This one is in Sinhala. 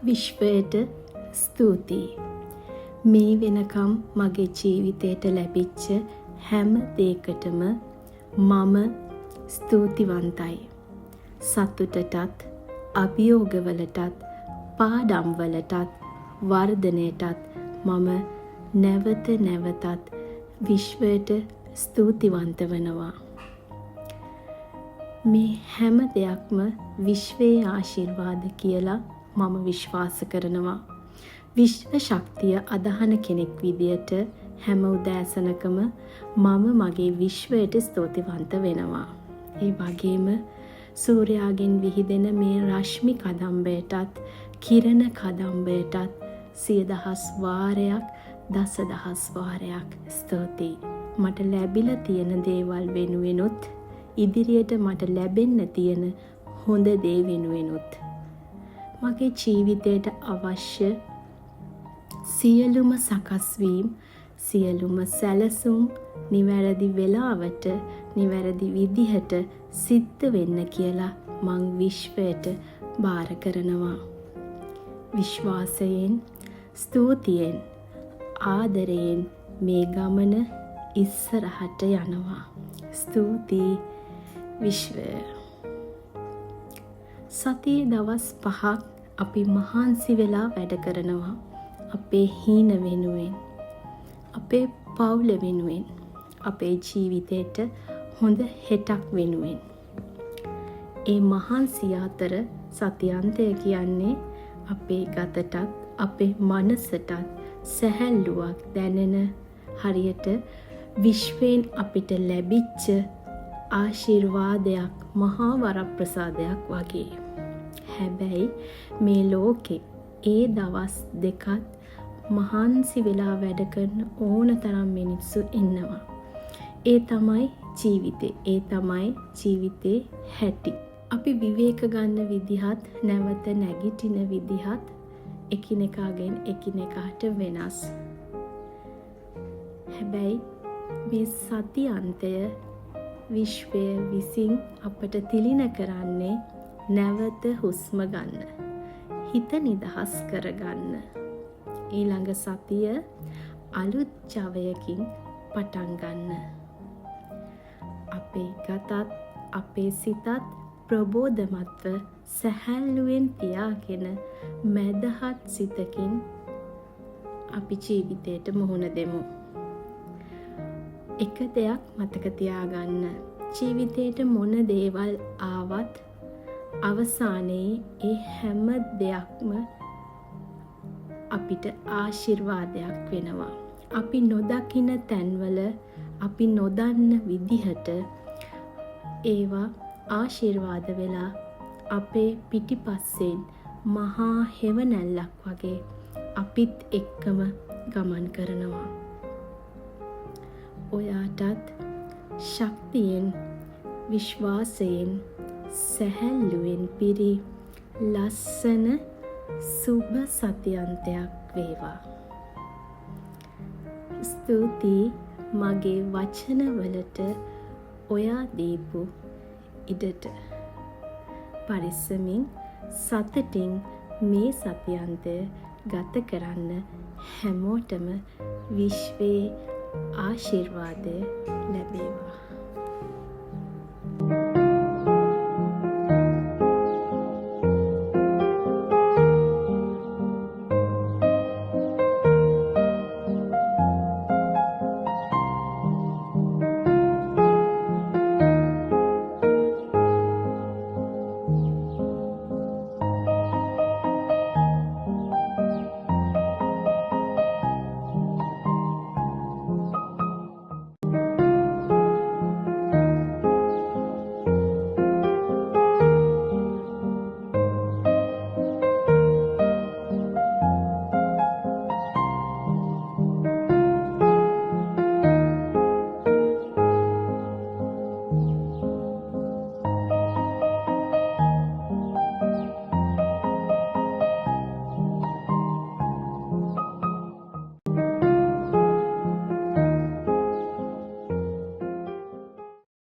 විශ්වයට ස්තුතියි. මේ වෙනකම් මගේ ජීවිතයට ලැබිච්ච හැම දෙයකටම මම ස්තුතිවන්තයි. සතුටටත්, අභියෝගවලටත්, පාඩම්වලටත්, වර්ධනයටත් මම නැවතත් විශ්වයට ස්තුතිවන්ත වෙනවා. මේ හැම දෙයක්ම විශ්වයේ ආශිර්වාද කියලා මම විශ්වාස කරනවා. විශ්ව ශක්තිය අදහන කෙනෙක් විදියට හැම උදෑසනකම මම මගේ විශ්වයට ස්තුතිවන්ත වෙනවා. ඒ වගේම සූර්යාගෙන් විහිදෙන මේ රශ්මි කදම්බයටත්, කිරණ කදම්බයටත් 100,000 වාරයක්, දසදහස් වාරයක් ස්තුතියි. මට ලැබිලා තියෙන දේවල් වෙනුවෙනුත්, ඉදිරියට මට ලැබෙන්න තියෙන හොඳ දේ වෙනුවෙනුත්, මගේ ජීවිතයට අවශ්‍ය සියලුම සකස් වීම, සියලුම සැලසුම් නිවැරදි වෙලාවට, නිවැරදි විදිහට සිද්ධ වෙන්න කියලා මං විශ්වයට බාර කරනවා. විශ්වාසයෙන්, ස්තුතියෙන්, ආදරයෙන් මේ ගමන ඉස්සරහට යනවා. ස්තුතියි විශ්වය. සතියේ දවස් 5ක් අපි මහන්සි වෙලා වැඩ කරනවා. අපේ හීන වෙනුවෙන්, අපේ පවුල වෙනුවෙන්, අපේ ජීවිතේට හොඳ හෙටක් වෙනුවෙන්. ඒ මහන්සිය අතර සතියන්තය කියන්නේ අපේ ගතටත්, අපේ මනසටත් සැහැල්ලුවක් දැනෙන, හරියට විශ්වයෙන් අපිට ලැබිච්ච ආශිර්වාදයක්, මහා වරප්‍රසාදයක් වගේ. හැබැයි මේ ලෝකේ ඒ දවස් දෙකත් මහන්සි වෙලා වැඩ කරන ඕන තරම් මිනිස්සු ඉන්නවා. ඒ තමයි ජීවිතේ. ඒ තමයි ජීවිතේ හැටි. අපි විවේක ගන්න විදිහත්, නැවත නැගිටින විදිහත් එකිනෙකාගෙන් එකිනෙකාට වෙනස්. හැබැයි මේ සතියන්තය විශ්වය විසින් අපට තිලින කරන්නේ නැවත හුස්ම ගන්න, හිත නිදහස් කරගන්න. ඊළඟ සතිය අලුත් ජවයකින් පටන් ගන්න. අපේ ගතත්, අපේ සිතත් ප්‍රබෝධමත්ව සැහැල්ලුවෙන් තියාගෙන මැදහත් සිතකින් අපි ජීවිතයට මුහුණ දෙමු. එක දෙයක් මතක තියාගන්න. ජීවිතේට මොන දේවල් ආවත් අවසානයේ ඒ හැම දෙයක්ම අපිට ආශිර්වාදයක් වෙනවා. අපි නොදකින තැන්වල, අපි නොදන්න විදිහට ඒවා ආශිර්වාද වෙලා අපේ පිටිපස්සෙන් මහා හෙවණැල්ලක් වගේ අපිත් එක්කම ගමන් කරනවා. ඔයාටත් ශක්තියෙන්, විශ්වාසයෙන්, සැහැල්ලුවෙන් පිරි ලස්සන සුබ සතියන්තයක් වේවා. ස්තුතියි මගේ වචනවලට ඔයා දීපු ඉඩට. පරිස්සමින්, සතුටින් මේ සතියන්තය ගත කරන්න. හැමෝටම විශ්වයේ ආශිර්වාදය ලැබේවා.